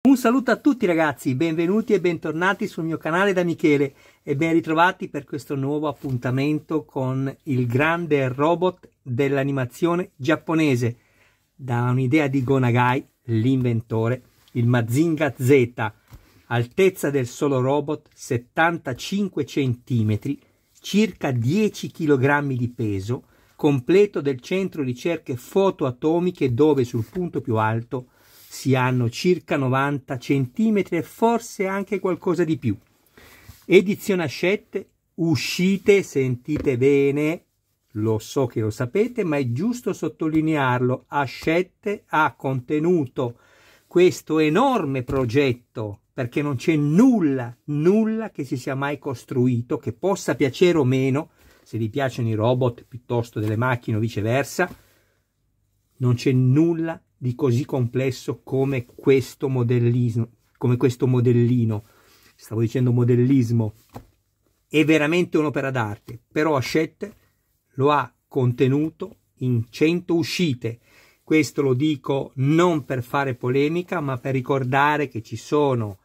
Un saluto a tutti ragazzi, benvenuti e bentornati sul mio canale da Michele e ben ritrovati per questo nuovo appuntamento con il grande robot dell'animazione giapponese. Da un'idea di Go Nagai, l'inventore, il Mazinga Z, altezza del solo robot 75 cm, circa 10 kg di peso, completo del centro ricerche fotoatomiche dove sul punto più alto si hanno circa 90 cm e forse anche qualcosa di più. Edizione Hachette, uscite, sentite bene, lo so che lo sapete, ma è giusto sottolinearlo, Hachette ha contenuto questo enorme progetto, perché non c'è nulla che si sia mai costruito, che possa piacere o meno, se vi piacciono i robot piuttosto delle macchine o viceversa, non c'è nulla di così complesso come questo modellino, stavo dicendo modellismo, è veramente un'opera d'arte, però Hachette lo ha contenuto in 100 uscite. Questo lo dico non per fare polemica, ma per ricordare che ci sono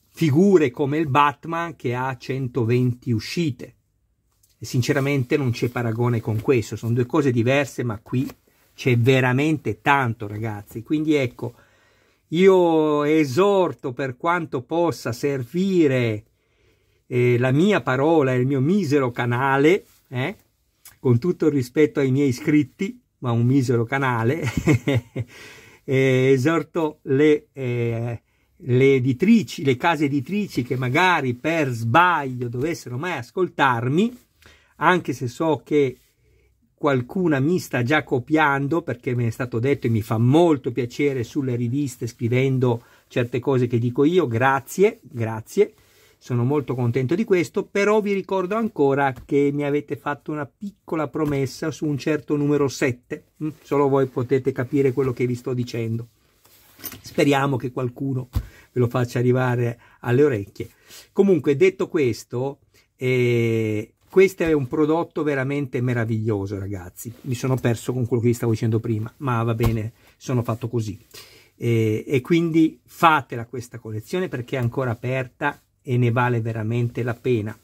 figure come il Batman che ha 120 uscite. E sinceramente non c'è paragone con questo, sono due cose diverse, ma qui c'è veramente tanto ragazzi. Quindi ecco, io esorto, per quanto possa servire la mia parola e il mio misero canale, con tutto il rispetto ai miei iscritti, ma un misero canale, esorto le editrici, le case editrici che magari per sbaglio dovessero mai ascoltarmi, anche se so che qualcuna mi sta già copiando, perché me ne è stato detto e mi fa molto piacere sulle riviste scrivendo certe cose che dico io, grazie, sono molto contento di questo, però vi ricordo ancora che mi avete fatto una piccola promessa su un certo numero 7, solo voi potete capire quello che vi sto dicendo. Speriamo che qualcuno ve lo faccia arrivare alle orecchie. Comunque, detto questo, questo è un prodotto veramente meraviglioso ragazzi, mi sono perso con quello che vi stavo dicendo prima, ma va bene, sono fatto così. E quindi fatela questa collezione perché è ancora aperta e ne vale veramente la pena.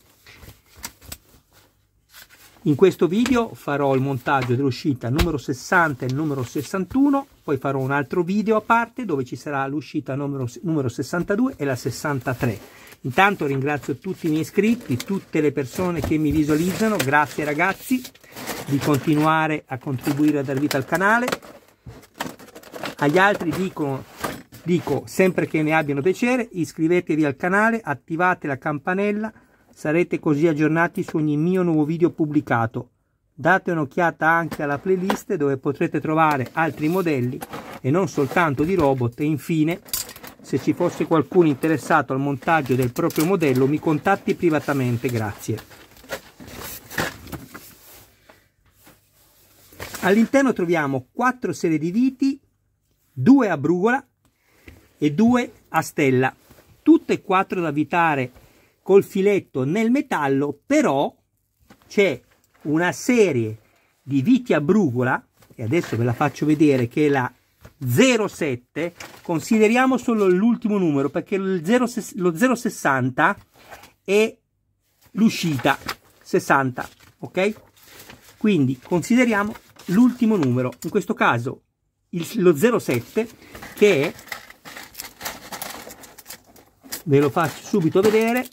In questo video farò il montaggio dell'uscita numero 60 e numero 61, poi farò un altro video a parte dove ci sarà l'uscita numero 62 e la 63. Intanto ringrazio tutti i miei iscritti, tutte le persone che mi visualizzano, grazie ragazzi di continuare a contribuire a dar vita al canale. Agli altri dico sempre che ne abbiano piacere, iscrivetevi al canale, attivate la campanella, sarete così aggiornati su ogni mio nuovo video pubblicato. Date un'occhiata anche alla playlist dove potrete trovare altri modelli e non soltanto di robot. E infine, se ci fosse qualcuno interessato al montaggio del proprio modello, mi contatti privatamente, grazie. All'interno troviamo 4 serie di viti, 2 a brugola e 2 a stella, tutte e 4 da avvitare col filetto nel metallo, però c'è una serie di viti a brugola, e adesso ve la faccio vedere, che è la 07, consideriamo solo l'ultimo numero perché lo 060 è l'uscita 60, ok? Quindi consideriamo l'ultimo numero, in questo caso lo 07, che è, ve lo faccio subito vedere,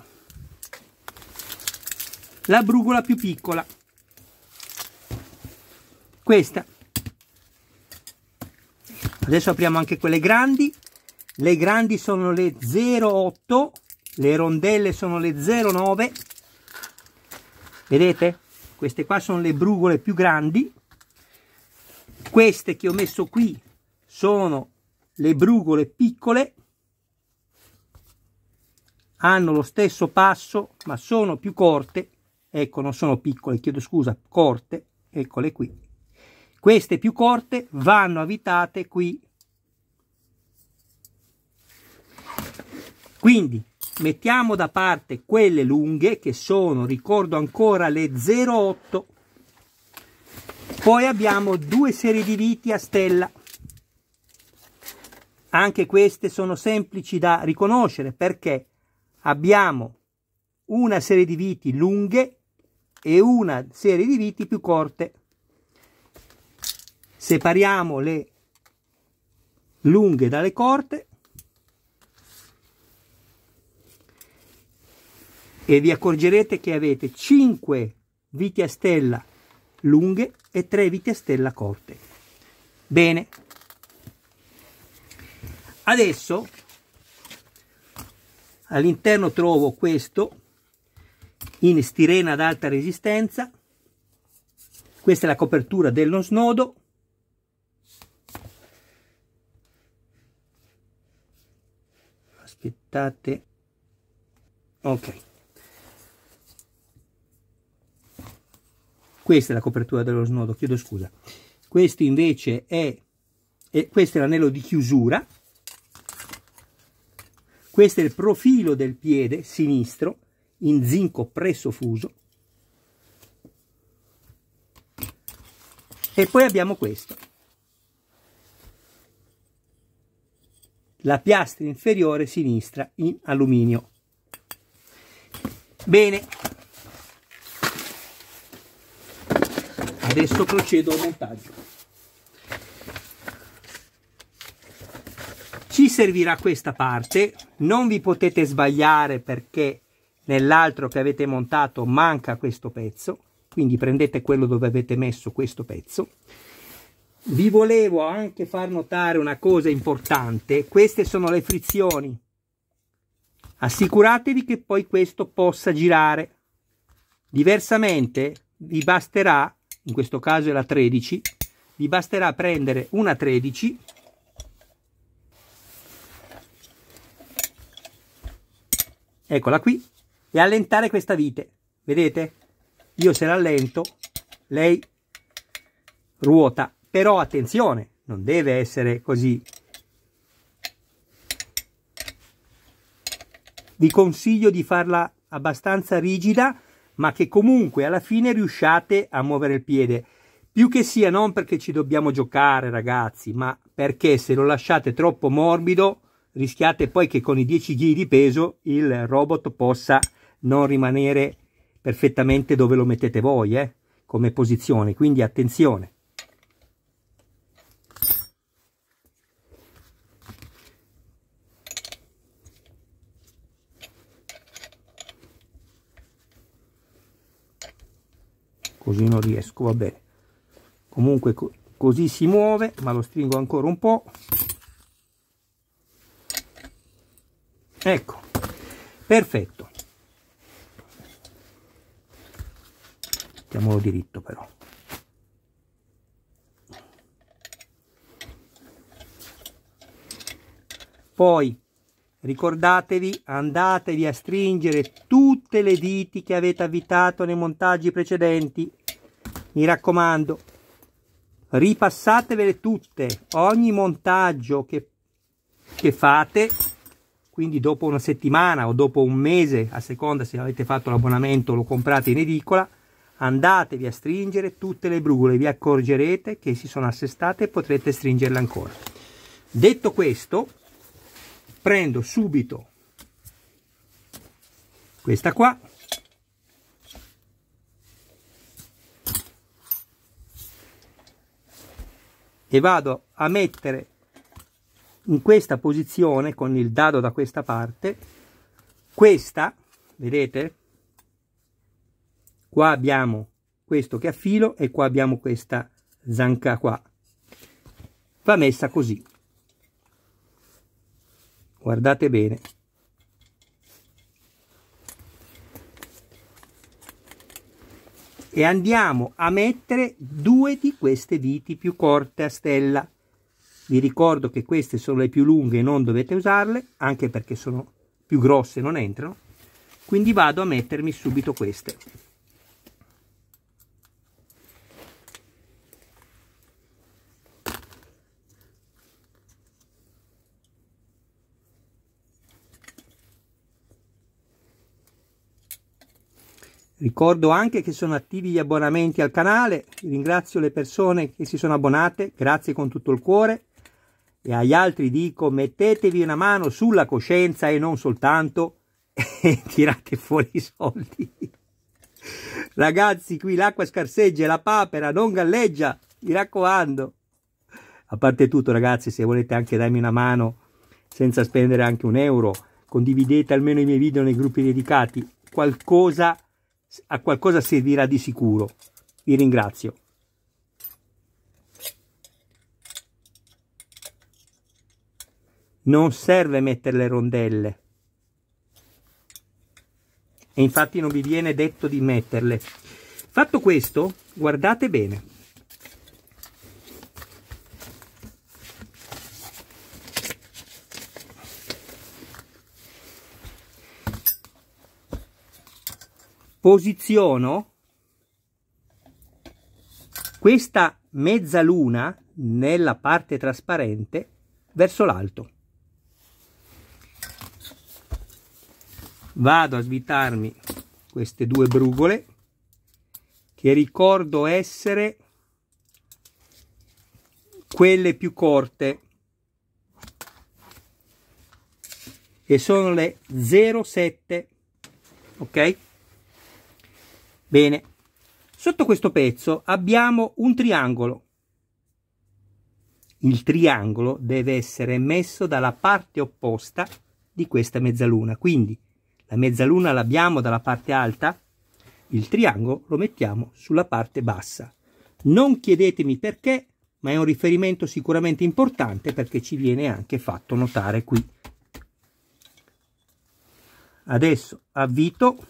la brugola più piccola, questa. Adesso apriamo anche quelle grandi. Le grandi sono le 08, le rondelle sono le 09. Vedete? Queste qua sono le brugole più grandi. Queste che ho messo qui sono le brugole piccole. Hanno lo stesso passo, ma sono più corte. Ecco, non sono piccole, chiedo scusa, corte. Eccole qui. Queste più corte vanno avvitate qui. Quindi mettiamo da parte quelle lunghe che sono, ricordo ancora, le 08. Poi abbiamo 2 serie di viti a stella. Anche queste sono semplici da riconoscere perché abbiamo una serie di viti lunghe e una serie di viti più corte. Separiamo le lunghe dalle corte e vi accorgerete che avete 5 viti a stella lunghe e 3 viti a stella corte. Bene, adesso all'interno trovo questo in stirena ad alta resistenza. Questa è la copertura dello snodo. Aspettate, ok, questa è la copertura dello snodo, chiedo scusa. Questo invece questo è l'anello di chiusura. Questo è il profilo del piede sinistro in zinco presso fuso. E poi abbiamo questo, la piastra inferiore sinistra in alluminio. Bene, adesso procedo al montaggio. Ci servirà questa parte, non vi potete sbagliare perché nell'altro che avete montato manca questo pezzo, quindi prendete quello dove avete messo questo pezzo. Vi volevo anche far notare una cosa importante: queste sono le frizioni. Assicuratevi che poi questo possa girare, diversamente vi basterà, in questo caso è la 13, vi basterà prendere una 13 eccola qui e allentare questa vite. Vedete? Io se rallento lei ruota, però attenzione, non deve essere così. Vi consiglio di farla abbastanza rigida, ma che comunque alla fine riusciate a muovere il piede. Più che sia non perché ci dobbiamo giocare, ragazzi, ma perché se lo lasciate troppo morbido rischiate poi che con i 10 kg di peso il robot possa non rimanere perfettamente dove lo mettete voi, come posizione, quindi attenzione. Così non riesco, va bene. Comunque così si muove, ma lo stringo ancora un po'. Ecco, perfetto. Mettiamolo diritto però. Poi ricordatevi, andatevi a stringere tutte le viti che avete avvitato nei montaggi precedenti. Mi raccomando, ripassatevele tutte, ogni montaggio che fate, quindi dopo una settimana o dopo un mese, a seconda se avete fatto l'abbonamento o lo comprate in edicola, andatevi a stringere tutte le brugole, vi accorgerete che si sono assestate e potrete stringerle ancora. Detto questo, prendo subito questa qua e vado a mettere in questa posizione con il dado da questa parte. Questa, vedete? Qua abbiamo questo che affilo e qua abbiamo questa zanca qua. Va messa così. Guardate bene. E andiamo a mettere 2 di queste viti più corte a stella. Vi ricordo che queste sono le più lunghe e non dovete usarle, anche perché sono più grosse e non entrano. Quindi vado a mettermi subito queste. Ricordo anche che sono attivi gli abbonamenti al canale, ringrazio le persone che si sono abbonate, grazie con tutto il cuore. e agli altri dico: mettetevi una mano sulla coscienza e non soltanto e tirate fuori i soldi. Ragazzi, qui l'acqua scarseggia e la papera non galleggia, mi raccomando. A parte tutto, ragazzi, se volete anche darmi una mano senza spendere anche un euro, condividete almeno i miei video nei gruppi dedicati, a qualcosa servirà di sicuro. Vi ringrazio. Non serve mettere le rondelle, e infatti non vi viene detto di metterle. Fatto questo, guardate bene. Posiziono questa mezzaluna nella parte trasparente verso l'alto. Vado a svitarmi queste due brugole che ricordo essere quelle più corte e sono le 0,7. Ok? Bene, sotto questo pezzo abbiamo un triangolo. Il triangolo deve essere messo dalla parte opposta di questa mezzaluna, quindi la mezzaluna l'abbiamo dalla parte alta, il triangolo lo mettiamo sulla parte bassa. Non chiedetemi perché, ma è un riferimento sicuramente importante perché ci viene anche fatto notare qui. Adesso avvito.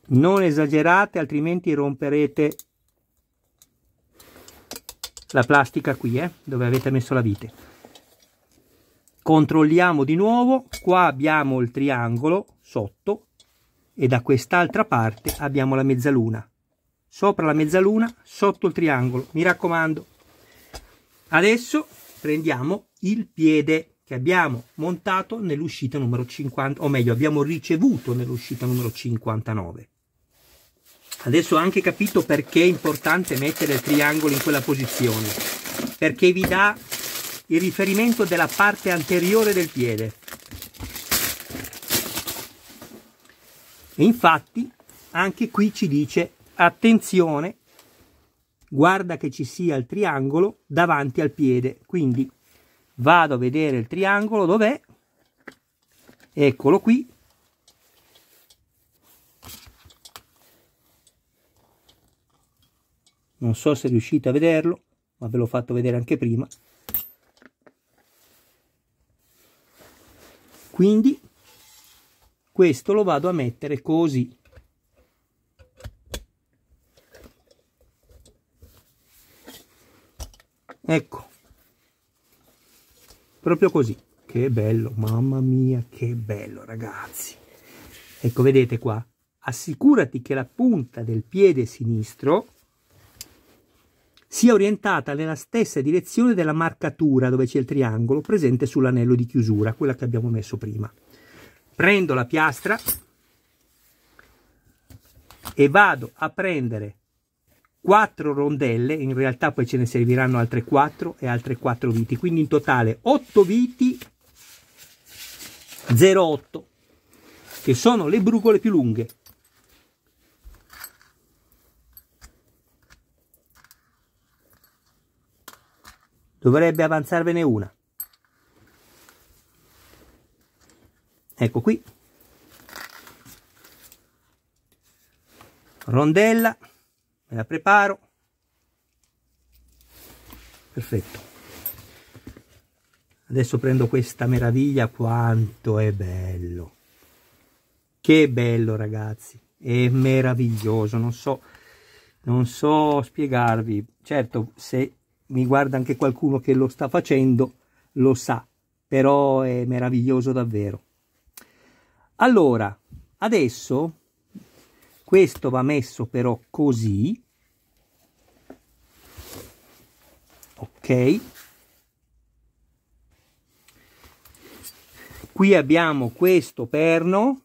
Non esagerate, altrimenti romperete la plastica qui, dove avete messo la vite. Controlliamo di nuovo. Qua abbiamo il triangolo sotto e da quest'altra parte abbiamo la mezzaluna. Sopra la mezzaluna, sotto il triangolo. Mi raccomando. Adesso prendiamo il piede che abbiamo montato nell'uscita numero 50, o meglio, abbiamo ricevuto nell'uscita numero 59. Adesso ho anche capito perché è importante mettere il triangolo in quella posizione, perché vi dà il riferimento della parte anteriore del piede. E infatti anche qui ci dice: attenzione, guarda che ci sia il triangolo davanti al piede. Quindi vado a vedere il triangolo, dov'è? Eccolo qui. Non so se riuscite a vederlo, ma ve l'ho fatto vedere anche prima. Quindi questo lo vado a mettere così. Ecco, proprio così. Che bello, mamma mia, che bello, ragazzi. Ecco, vedete qua, assicurati che la punta del piede sinistro sia orientata nella stessa direzione della marcatura dove c'è il triangolo presente sull'anello di chiusura, quella che abbiamo messo prima. Prendo la piastra e vado a prendere 4 rondelle, in realtà poi ce ne serviranno altre 4 e altre 4 viti, quindi in totale 8 viti 0,8, che sono le brugole più lunghe. dovrebbe avanzarvene una. Ecco qui, rondella, me la preparo, perfetto. Adesso prendo questa meraviglia, quanto è bello, che bello ragazzi, è meraviglioso, non so spiegarvi. Certo, se mi guarda anche qualcuno che lo sta facendo lo sa, però è meraviglioso davvero. Allora, adesso questo va messo però così, ok? Qui abbiamo questo perno,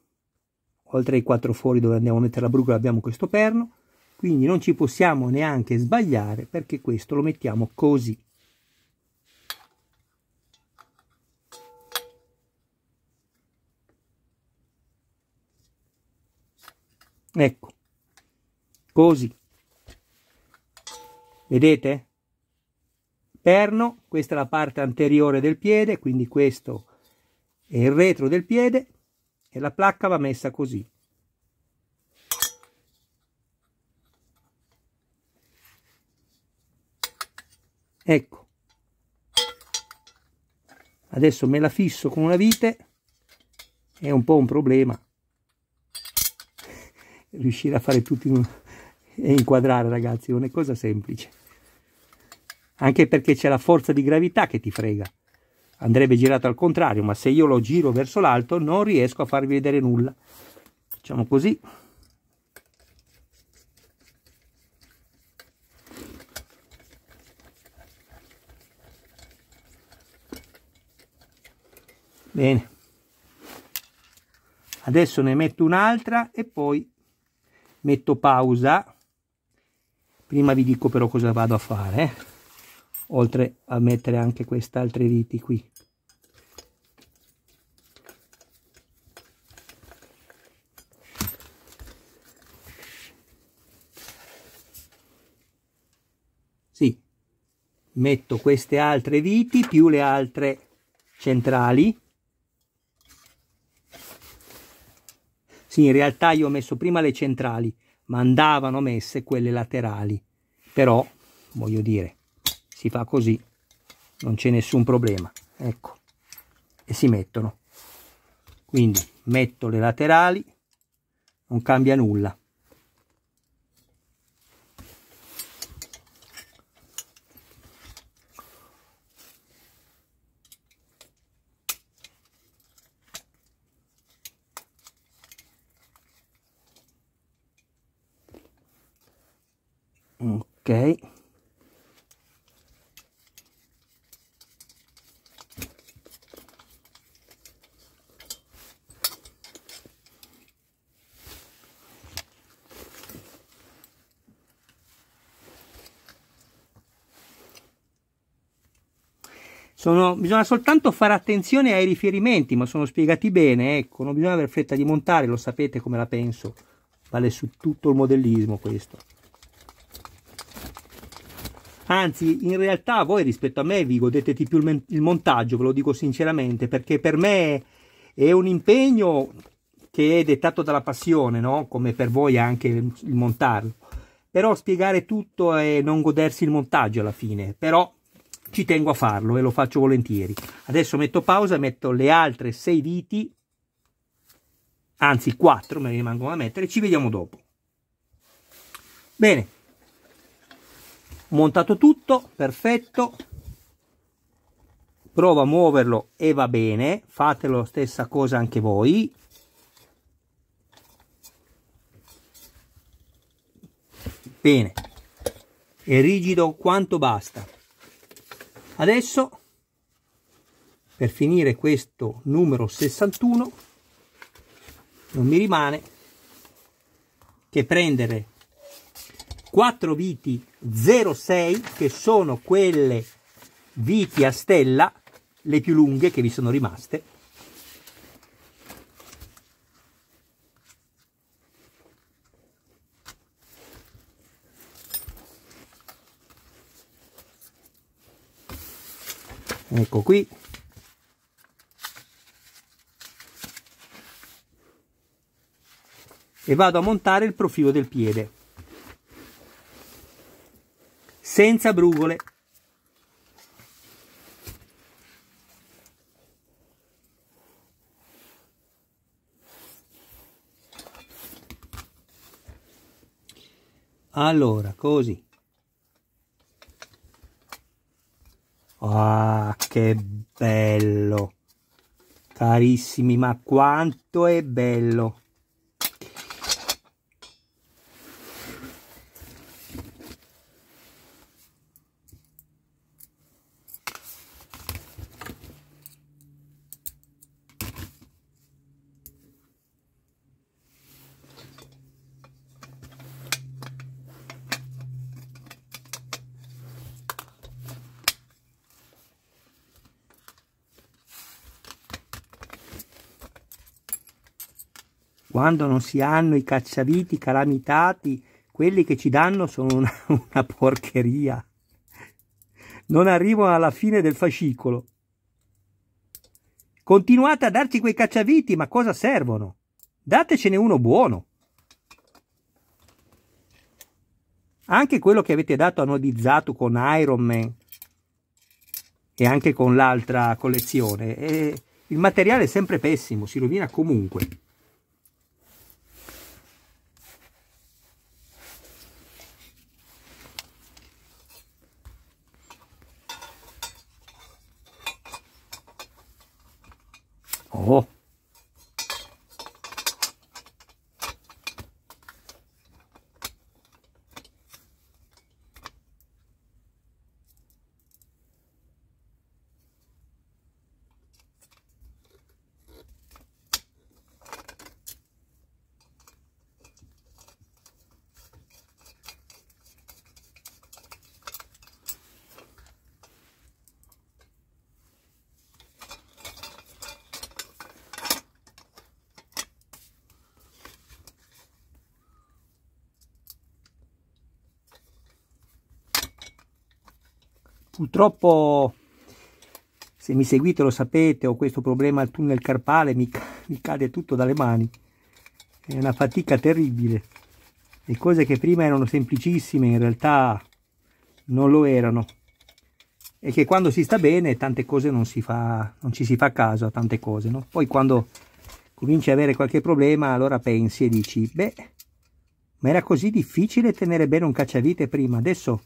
oltre ai 4 fori dove andiamo a mettere la brugola abbiamo questo perno, quindi non ci possiamo neanche sbagliare perché questo lo mettiamo così. Ecco, così, vedete? Perno, questa è la parte anteriore del piede, quindi questo è il retro del piede e la placca va messa così. Ecco, adesso me la fisso con una vite, è un po' un problema riuscire a fare tutto e inquadrare, ragazzi, non è cosa semplice, anche perché c'è la forza di gravità che ti frega. Andrebbe girato al contrario, ma se io lo giro verso l'alto non riesco a farvi vedere nulla. Facciamo così. Bene, adesso ne metto un'altra e poi metto pausa. Prima vi dico però cosa vado a fare, oltre a mettere anche queste altre viti qui. Sì, metto queste altre viti più le altre centrali. Sì, in realtà io ho messo prima le centrali, ma andavano messe quelle laterali. Però, voglio dire, si fa così, non c'è nessun problema. Ecco, e si mettono. Quindi metto le laterali, non cambia nulla. Ok, bisogna soltanto fare attenzione ai riferimenti, ma sono spiegati bene, ecco, non bisogna aver fretta di montare, lo sapete come la penso, vale su tutto il modellismo questo. Anzi, in realtà voi rispetto a me vi godete di più il montaggio, ve lo dico sinceramente, perché per me è un impegno che è dettato dalla passione, no? Come per voi anche il montarlo. Però spiegare tutto e non godersi il montaggio alla fine, però ci tengo a farlo e lo faccio volentieri. Adesso metto pausa, metto le altre 6 viti, anzi 4 me ne rimangono da mettere, ci vediamo dopo. Bene. Ho montato tutto, perfetto, provo a muoverlo e va bene, fate la stessa cosa anche voi. Bene, è rigido quanto basta. Adesso, per finire questo numero 61, non mi rimane che prendere 4 viti 06 che sono quelle viti a stella, le più lunghe che vi sono rimaste, Ecco qui. E vado a montare il profilo del piede senza brugole. Allora, così. Ah, che bello, carissimi, ma quanto è bello. Quando non si hanno i cacciaviti calamitati, quelli che ci danno sono una porcheria. Non arrivano alla fine del fascicolo. Continuate a darci quei cacciaviti, ma cosa servono? Datecene uno buono. Anche quello che avete dato anodizzato con Iron Man e anche con l'altra collezione. Il materiale è sempre pessimo, si rovina comunque. Oh. Purtroppo, se mi seguite lo sapete, ho questo problema al tunnel carpale, mi cade tutto dalle mani. È una fatica terribile. Le cose che prima erano semplicissime in realtà non lo erano. E che quando si sta bene tante cose non ci si fa caso a tante cose, no? Poi quando cominci a avere qualche problema, allora pensi e dici, beh, ma era così difficile tenere bene un cacciavite prima, adesso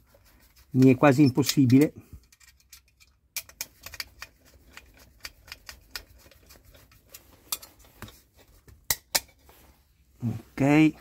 mi è quasi impossibile. Ok.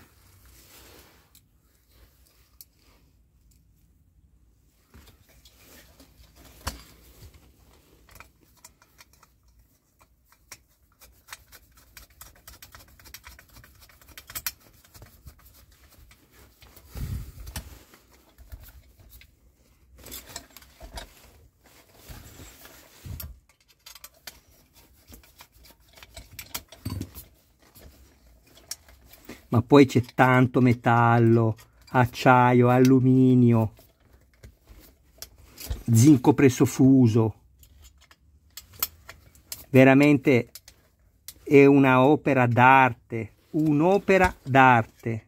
Ma poi c'è tanto metallo, acciaio, alluminio, zinco pressofuso. Veramente è una opera d'arte, un'opera d'arte.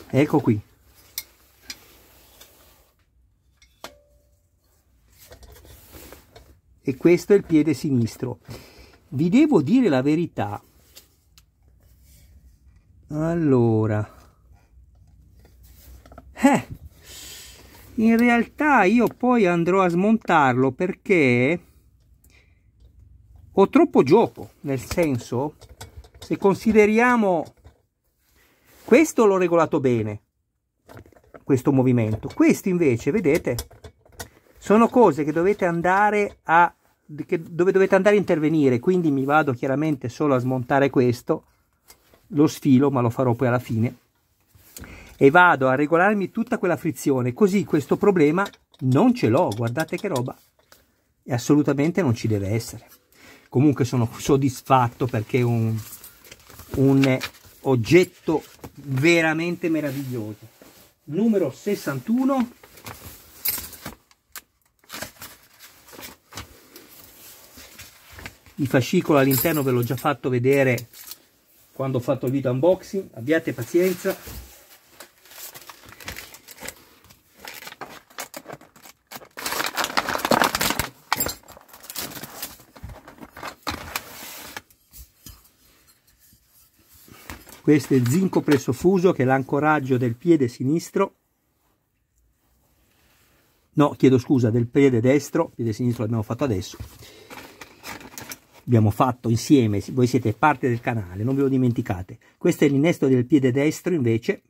Ecco qui. E questo è il piede sinistro. Vi devo dire la verità. Allora, in realtà io poi andrò a smontarlo perché ho troppo gioco, nel senso, se consideriamo questo l'ho regolato bene, questo movimento. Questi invece, vedete, sono cose che dovete andare a dove dovete andare a intervenire, quindi mi vado chiaramente solo a smontare questo, lo sfilo, ma lo farò poi alla fine, e vado a regolarmi tutta quella frizione, così questo problema non ce l'ho. Guardate che roba, e assolutamente non ci deve essere. Comunque sono soddisfatto perché è un oggetto veramente meraviglioso. Numero 61. Il fascicolo all'interno ve l'ho già fatto vedere quando ho fatto il video unboxing, abbiate pazienza. Questo è il zinco presso fuso, che è l'ancoraggio del piede sinistro. No, chiedo scusa, del piede destro. Piede sinistro l'abbiamo fatto adesso. Abbiamo fatto insieme, voi siete parte del canale, non ve lo dimenticate. Questo è l'innesto del piede destro invece,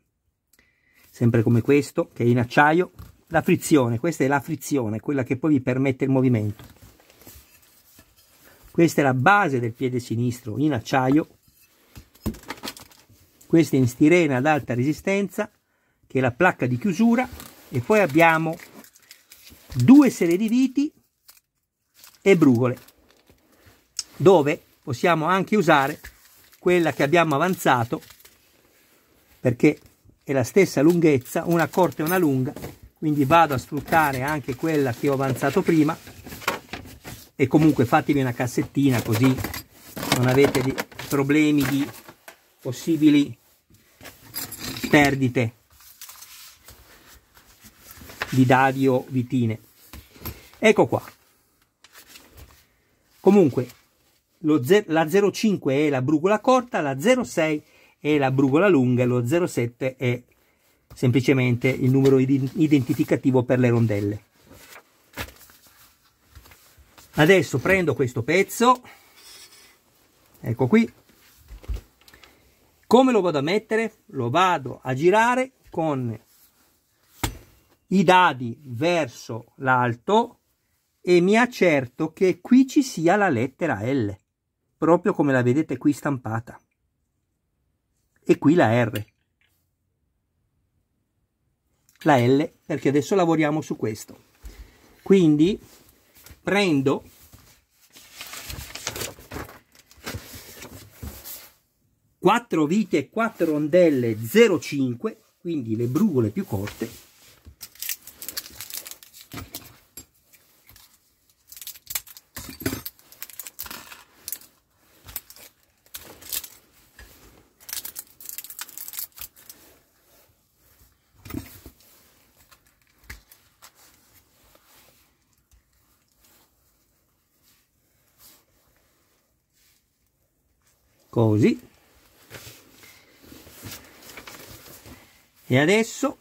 sempre come questo, che è in acciaio. La frizione, questa è la frizione, quella che poi vi permette il movimento. Questa è la base del piede sinistro in acciaio. Questa è in stirene ad alta resistenza, che è la placca di chiusura. E poi abbiamo 2 serie di viti e brugole, dove possiamo anche usare quella che abbiamo avanzato, perché è la stessa lunghezza, una corta e una lunga, quindi vado a sfruttare anche quella che ho avanzato prima. E comunque fatevi una cassettina, così non avete problemi di possibili perdite di dadi o vitine. Ecco qua. Comunque la 05 è la brugola corta, la 06 è la brugola lunga e lo 07 è semplicemente il numero identificativo per le rondelle. Adesso prendo questo pezzo, ecco qui. Come lo vado a mettere? Lo vado a girare con i dadi verso l'alto e mi accerto che qui ci sia la lettera L, proprio come la vedete qui stampata, e qui la R. La L, perché adesso lavoriamo su questo. Quindi prendo quattro viti e 4 rondelle 0,5, quindi le brugole più corte. Così. E adesso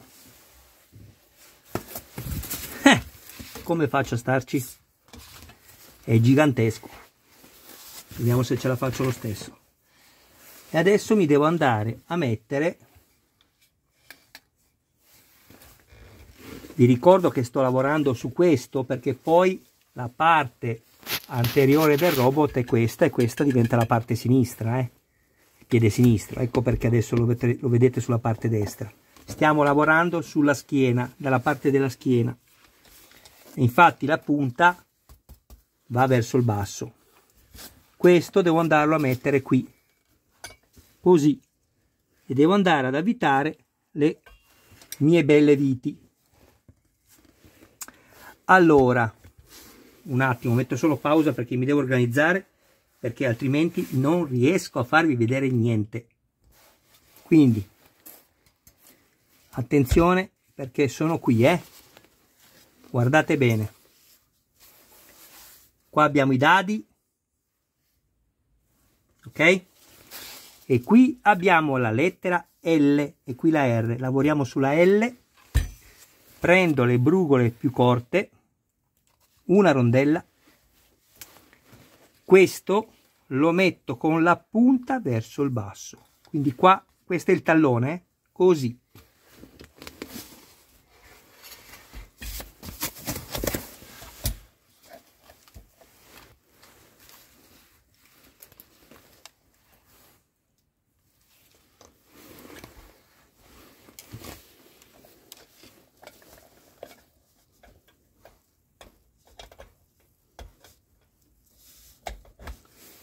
come faccio a starci? È gigantesco. Vediamo se ce la faccio lo stesso. E adesso mi devo andare a mettere, vi ricordo che sto lavorando su questo perché poi la parte anteriore del robot è questa, e questa diventa la parte sinistra, il piede sinistro. Ecco perché adesso lo vedete sulla parte destra. Stiamo lavorando sulla schiena, dalla parte della schiena. E infatti la punta va verso il basso. Questo devo andarlo a mettere qui, così, e devo andare ad avvitare le mie belle viti. Allora, un attimo, metto solo pausa perché mi devo organizzare, perché altrimenti non riesco a farvi vedere niente. Quindi attenzione, perché sono qui, guardate bene. Qua abbiamo i dadi, ok? E qui abbiamo la lettera L e qui la R. Lavoriamo sulla L, prendo le brugole più corte, una rondella, questo lo metto con la punta verso il basso, quindi qua, questo è il tallone, così.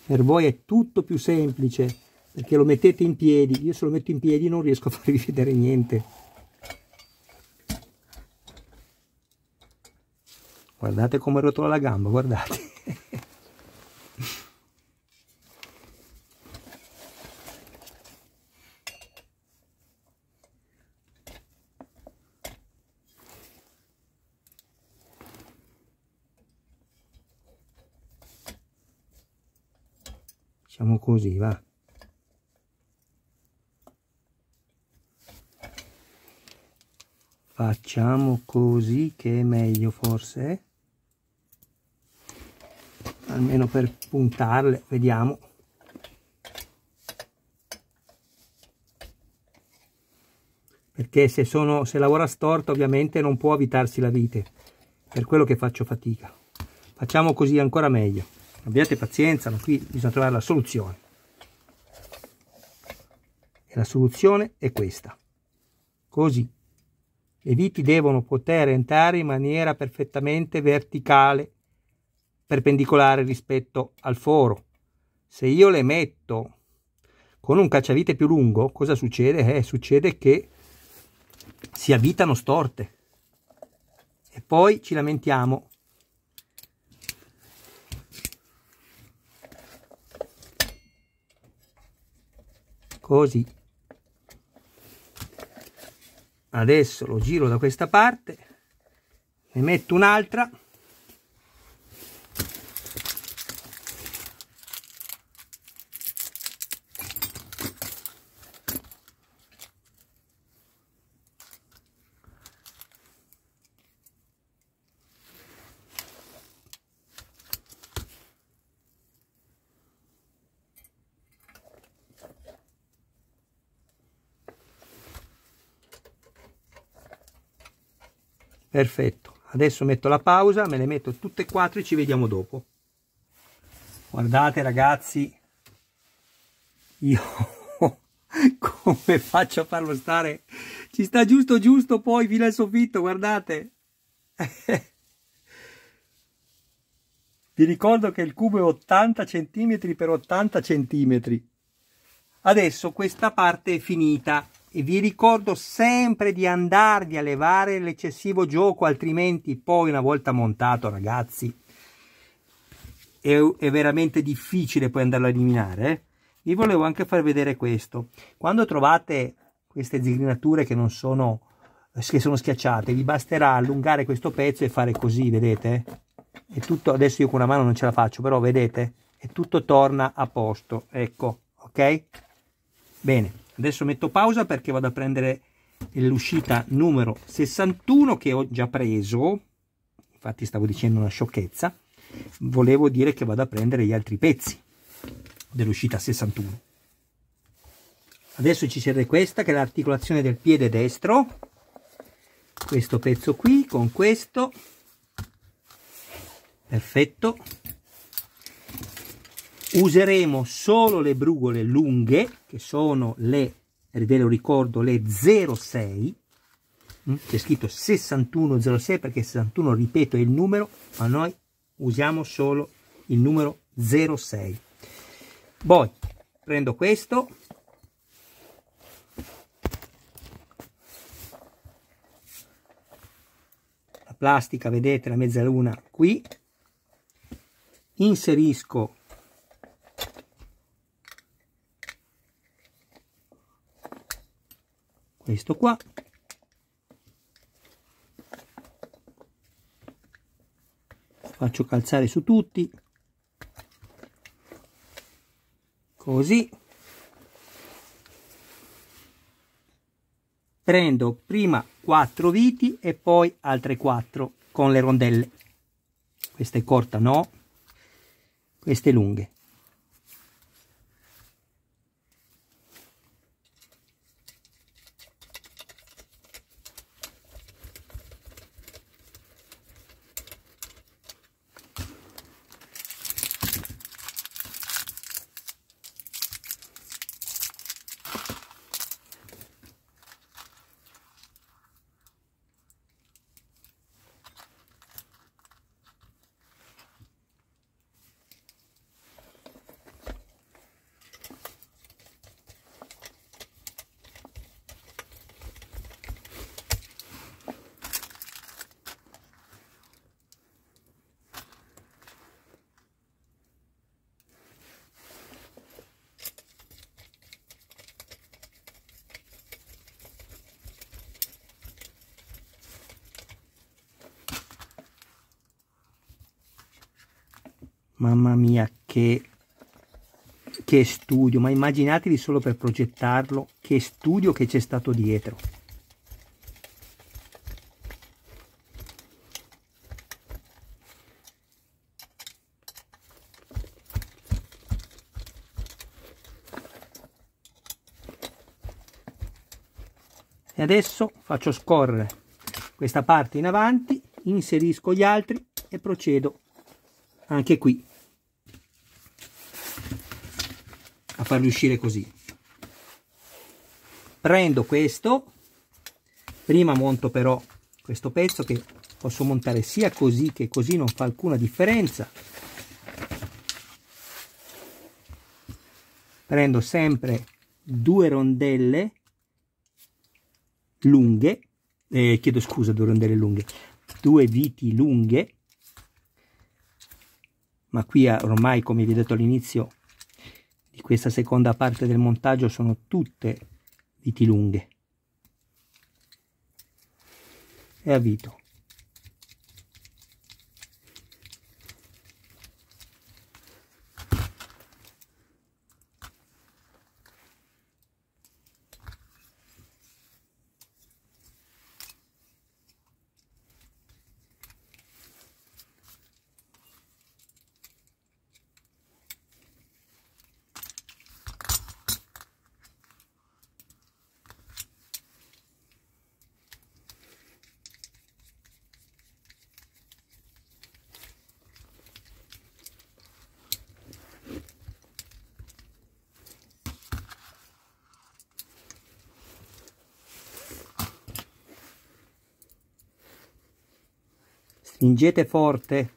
Per voi è tutto più semplice, perché lo mettete in piedi. Io se lo metto in piedi non riesco a farvi vedere niente. Guardate come rotola la gamba, guardate. Facciamo così, va. Facciamo così che è meglio forse, almeno per puntarle, vediamo. Perché se lavora storto ovviamente non può avvitarsi la vite, per quello che faccio fatica. Facciamo così ancora meglio, abbiate pazienza, ma qui bisogna trovare la soluzione. E la soluzione è questa, così. Le viti devono poter entrare in maniera perfettamente verticale, perpendicolare rispetto al foro. Se io le metto con un cacciavite più lungo, cosa succede? Succede che si avvitano storte e poi ci lamentiamo. Così. Adesso lo giro da questa parte, ne metto un'altra. Perfetto, adesso metto la pausa, me le metto tutte e quattro e ci vediamo dopo. Guardate ragazzi, io come faccio a farlo stare? Ci sta giusto giusto poi fino al soffitto, guardate. Vi ricordo che il cubo è 80 cm per 80 cm. Adesso questa parte è finita. E vi ricordo sempre di andarvi a levare l'eccessivo gioco, altrimenti poi una volta montato, ragazzi, è veramente difficile poi andarlo a eliminare. Vi volevo anche far vedere questo. Quando trovate queste zigrinature che sono schiacciate, vi basterà allungare questo pezzo e fare così, vedete? E tutto, adesso io con una mano non ce la faccio, però vedete? E tutto torna a posto, ecco, ok? Bene. Adesso metto pausa perché vado a prendere l'uscita numero 61 che ho già preso. Infatti stavo dicendo una sciocchezza. Volevo dire che vado a prendere gli altri pezzi dell'uscita 61. Adesso ci serve questa che è l'articolazione del piede destro. Questo pezzo qui con questo. Perfetto. Useremo solo le brugole lunghe, che sono ve lo ricordo, le 06. C'è scritto 6106 perché 61, ripeto, è il numero, ma noi usiamo solo il numero 06. Poi prendo questo. La plastica, vedete, la mezzaluna qui. Inserisco questo qua, faccio calzare su tutti, così. Prendo prima 4 viti e poi altre 4 con le rondelle. Questa è corta, no, queste lunghe. Mamma mia, che Che studio, ma immaginatevi solo per progettarlo, che studio che c'è stato dietro. E adesso faccio scorrere questa parte in avanti, inserisco gli altri e procedo anche qui a farli uscire così. Prendo questo, prima monto però questo pezzo, che posso montare sia così che così, non fa alcuna differenza. Prendo sempre 2 rondelle lunghe, chiedo scusa, 2 rondelle lunghe, 2 viti lunghe, ma qui ormai, come vi ho detto all'inizio di questa seconda parte del montaggio, sono tutte viti lunghe, e avvito. Stringete forte.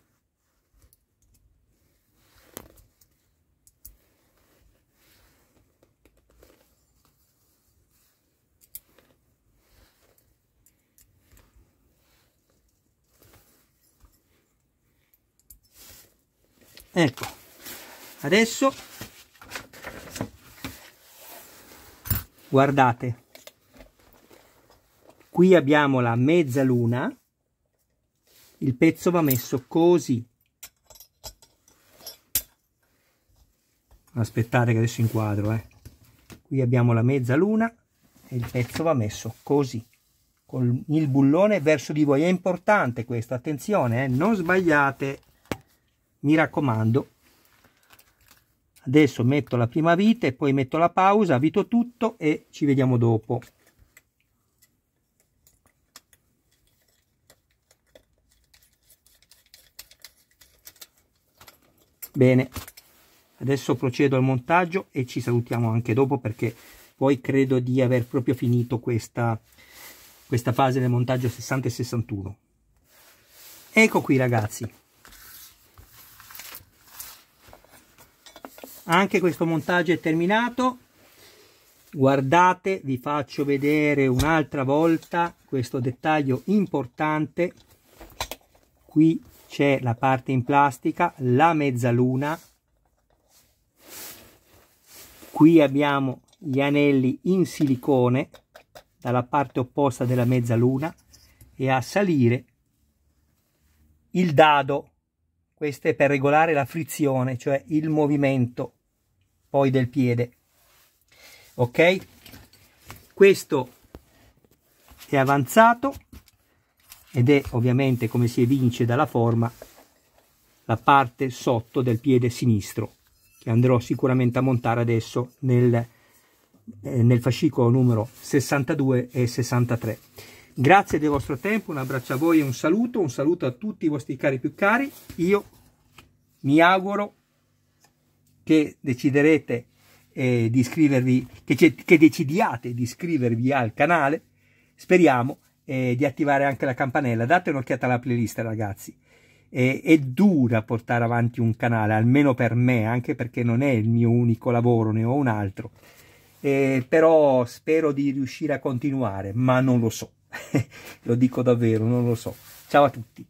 Ecco, adesso guardate, qui abbiamo la mezzaluna, il pezzo va messo così. Aspettate che adesso inquadro, Qui abbiamo la mezzaluna e il pezzo va messo così, con il bullone verso di voi. È importante questo, attenzione, non sbagliate, mi raccomando. Adesso metto la prima vite e poi metto la pausa, avvito tutto e ci vediamo dopo. Bene, adesso procedo al montaggio e ci salutiamo anche dopo, perché poi credo di aver proprio finito questa fase del montaggio 60 e 61. Ecco qui ragazzi, anche questo montaggio è terminato. Guardate, vi faccio vedere un'altra volta questo dettaglio importante. Qui c'è la parte in plastica, la mezzaluna, qui abbiamo gli anelli in silicone dalla parte opposta della mezzaluna, e a salire il dado. Questo è per regolare la frizione, cioè il movimento poi del piede. Ok? Questo è avanzato ed è ovviamente, come si evince dalla forma, la parte sotto del piede sinistro, che andrò sicuramente a montare adesso nel fascicolo numero 62 e 63. Grazie del vostro tempo, un abbraccio a voi e un saluto a tutti i vostri cari più cari. Io mi auguro che deciderete di iscrivervi, che decidiate di iscrivervi al canale. Speriamo di attivare anche la campanella. Date un'occhiata alla playlist ragazzi. È dura portare avanti un canale, almeno per me, anche perché non è il mio unico lavoro, ne ho un altro, però spero di riuscire a continuare, ma non lo so. Lo dico davvero, non lo so. Ciao a tutti.